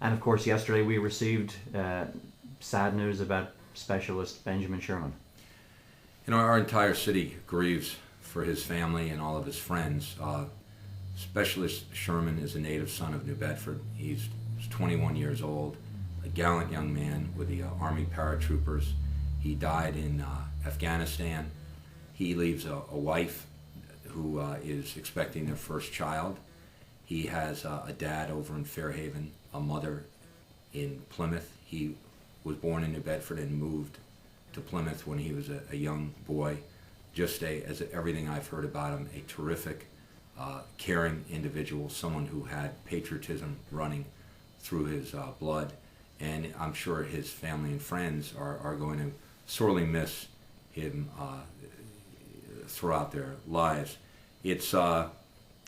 And of course, yesterday we received sad news about Specialist Benjamin Sherman. Our entire city grieves for his family and all of his friends. Specialist Sherman is a native son of New Bedford. He's 21 years old, a gallant young man with the Army paratroopers. He died in Afghanistan. He leaves a wife who is expecting their first child. He has a dad over in Fairhaven, a mother in Plymouth. He was born in New Bedford and moved to Plymouth when he was a young boy. Just as everything I've heard about him, a terrific, caring individual, someone who had patriotism running through his blood. And I'm sure his family and friends are going to sorely miss him throughout their lives.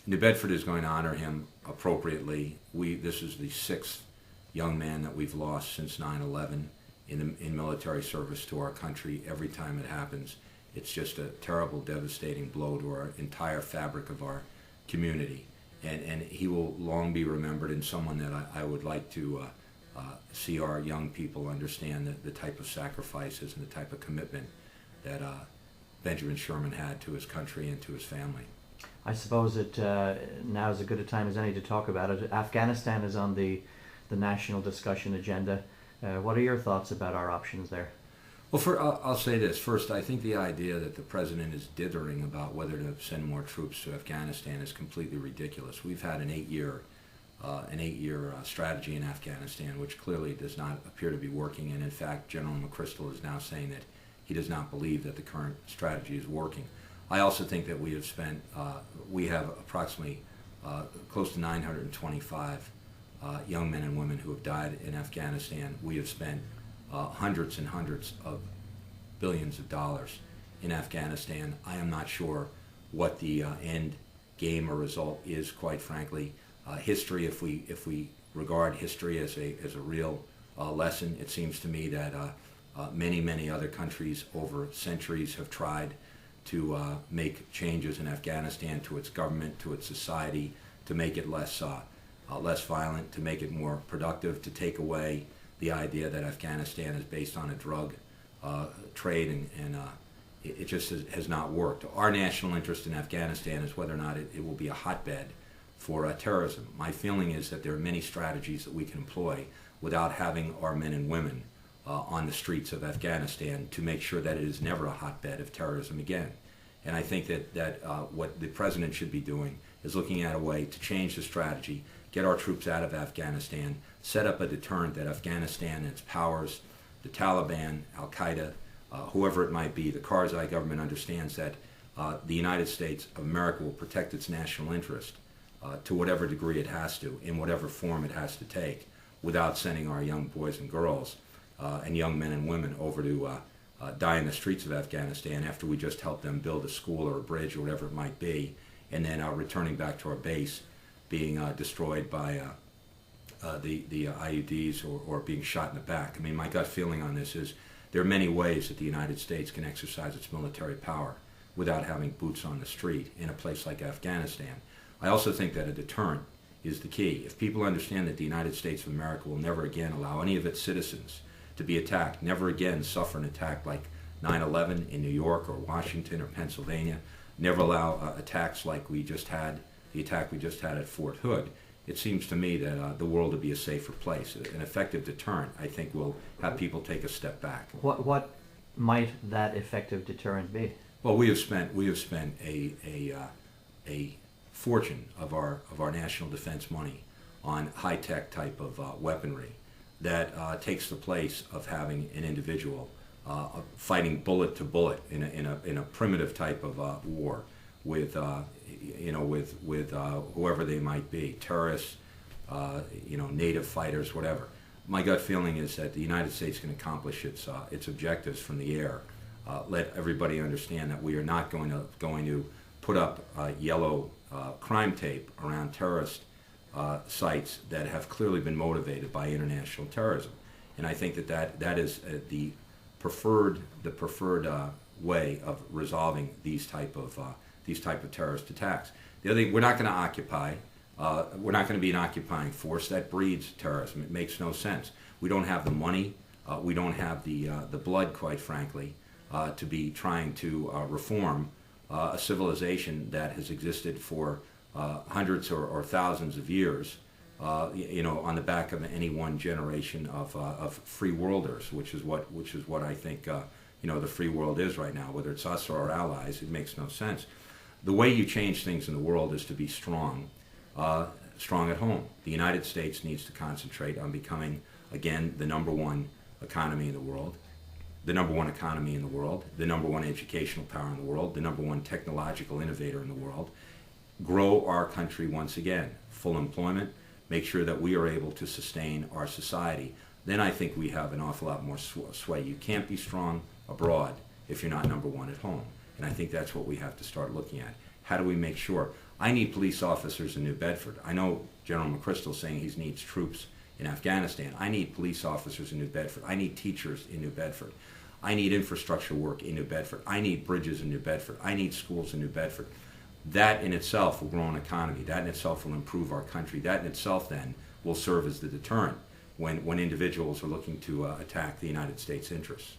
New Bedford is going to honor him appropriately. This is the sixth young man that we've lost since 9/11 in military service to our country. Every time it happens, it's just a terrible, devastating blow to our entire fabric of our community. And he will long be remembered, and someone that I would like to see our young people understand the type of sacrifices and the type of commitment that Benjamin Sherman had to his country and to his family. I suppose that now is as good a time as any to talk about it. Afghanistan is on the national discussion agenda. What are your thoughts about our options there? Well, I'll say this. First, I think the idea that the president is dithering about whether to send more troops to Afghanistan is completely ridiculous. We've had an eight-year strategy in Afghanistan, which clearly does not appear to be working. And in fact, General McChrystal is now saying that he does not believe that the current strategy is working. I also think that we have approximately close to 925 young men and women who have died in Afghanistan. We have spent hundreds and hundreds of billions of dollars in Afghanistan. I am not sure what the end game or result is, quite frankly. History, if we regard history as a real lesson, it seems to me that many other countries over centuries have tried to make changes in Afghanistan, to its government, to its society, to make it less violent, to make it more productive, to take away the idea that Afghanistan is based on a drug trade, and it just has not worked. Our national interest in Afghanistan is whether or not it will be a hotbed for terrorism. My feeling is that there are many strategies that we can employ without having our men and women on the streets of Afghanistan to make sure that it is never a hotbed of terrorism again. And I think that what the president should be doing is looking at a way to change the strategy, get our troops out of Afghanistan, set up a deterrent that Afghanistan and its powers, the Taliban, Al-Qaeda, whoever it might be, the Karzai government understands that the United States of America will protect its national interest to whatever degree it has to, in whatever form it has to take, without sending our young boys and girls and young men and women over to die in the streets of Afghanistan after we just helped them build a school or a bridge or whatever it might be, and then returning back to our base being destroyed by the IEDs or being shot in the back. I mean, my gut feeling on this is there are many ways that the United States can exercise its military power without having boots on the street in a place like Afghanistan. I also think that a deterrent is the key. If people understand that the United States of America will never again allow any of its citizens to be attacked, never again suffer an attack like 9/11 in New York or Washington or Pennsylvania, never allow attacks like the attack we just had at Fort Hood, it seems to me that the world will be a safer place. An effective deterrent, I think, will have people take a step back. What might that effective deterrent be? Well, we have spent a fortune of our national defense money on high-tech type of weaponry that takes the place of having an individual fighting bullet to bullet in a primitive type of war with whoever they might be, terrorists, native fighters, whatever. My gut feeling is that the United States can accomplish its objectives from the air. Let everybody understand that we are not going to put up yellow crime tape around terrorist sites that have clearly been motivated by international terrorism. And I think that is the preferred way of resolving these type of terrorist attacks. The other thing, we're not going to occupy We're not going to be an occupying force. That breeds terrorism. It makes no sense. We don't have the money. We don't have the blood, quite frankly, to be trying to reform a civilization that has existed for hundreds or thousands of years, on the back of any one generation of free worlders, which is what I think the free world is right now. Whether it's us or our allies, it makes no sense. The way you change things in the world is to be strong, strong at home. The United States needs to concentrate on becoming, again, the number one economy in the world, the number one economy in the world, the number one educational power in the world, the number one technological innovator in the world. Grow our country once again, full employment, make sure that we are able to sustain our society. Then I think we have an awful lot more sway. You can't be strong abroad if you're not number one at home. And I think that's what we have to start looking at. How do we make sure? I need police officers in New Bedford. I know General McChrystal saying he needs troops in Afghanistan. I need police officers in New Bedford. I need teachers in New Bedford. I need infrastructure work in New Bedford. I need bridges in New Bedford. I need schools in New Bedford. That in itself will grow an economy. That in itself will improve our country. That in itself then will serve as the deterrent when individuals are looking to attack the United States interests.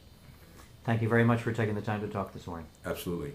Thank you very much for taking the time to talk this morning. Absolutely.